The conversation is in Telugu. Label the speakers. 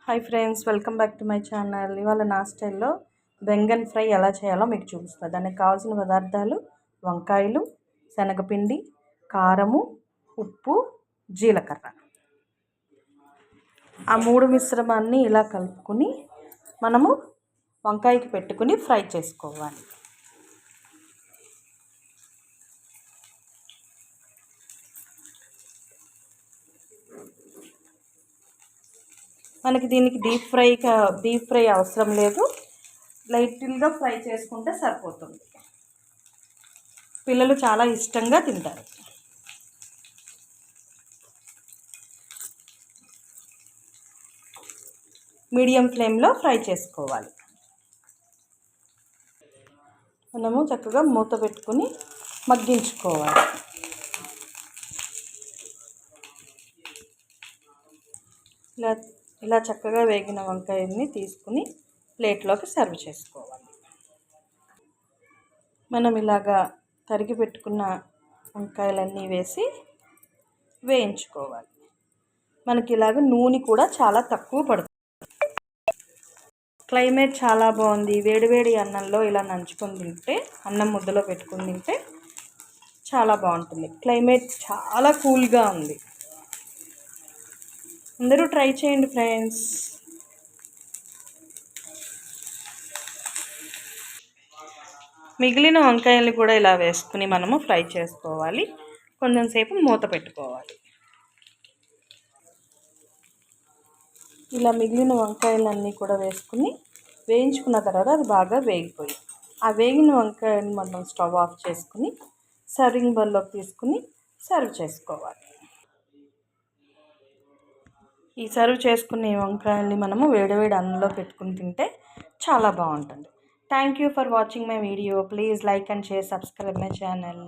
Speaker 1: Hi friends, welcome back to my channel. ఇవాళ నా స్టైల్లో బెంగన్ ఫ్రై ఎలా చేయాలో మీకు చూపిస్తాను. దానికి కావాల్సిన పదార్థాలు వంకాయలు, శనగపిండి, కారము, ఉప్పు, జీలకర్ర. ఆ మూడు మిశ్రమాన్ని ఇలా కలుపుకొని మనము వంకాయకి పెట్టుకుని ఫ్రై చేసుకోవాలి. మనకి దీనికి డీప్ ఫ్రై అవసరం లేదు, లైట్గా ఫ్రై చేసుకుంటే సరిపోతుంది. పిల్లలు చాలా ఇష్టంగా తింటారు. మీడియం ఫ్లేమ్లో ఫ్రై చేసుకోవాలి. మనము చక్కగా మూత పెట్టుకుని మగ్గించుకోవాలి. ఇలా చక్కగా వేగిన వంకాయని తీసుకుని ప్లేట్లోకి సర్వ్ చేసుకోవాలి. మనం ఇలాగా తరిగి పెట్టుకున్న వంకాయలన్నీ వేసి వేయించుకోవాలి. మనకి ఇలాగ నూనె కూడా చాలా తక్కువ పడుతుంది. క్లైమేట్ చాలా బాగుంది. వేడివేడి అన్నంలో ఇలా నంచుకొని తింటే, అన్నం ముద్దలో పెట్టుకుని తింటే చాలా బాగుంటుంది. క్లైమేట్ చాలా కూల్గా ఉంది. అందరూ ట్రై చేయండి ఫ్రెండ్స్. మిగిలిన వంకాయల్ని కూడా ఇలా వేసుకుని మనము ఫ్రై చేసుకోవాలి. కొంచెం సేపు మూత పెట్టుకోవాలి. ఇలా మిగిలిన వంకాయలన్నీ కూడా వేసుకుని వేయించుకున్న తర్వాత అది బాగా వేగిపోయి, ఆ వేగిన వంకాయని మనం స్టవ్ ఆఫ్ చేసుకుని సర్వింగ్ బౌల్లోకి తీసుకుని సర్వ్ చేసుకోవాలి. ఈ సర్వ్ చేసుకునే వంకాయల్ని మనము వేడివేడి అన్నంలో పెట్టుకుని తింటే చాలా బాగుంటుంది. Thank you for watching my video. Please like and share, subscribe my channel.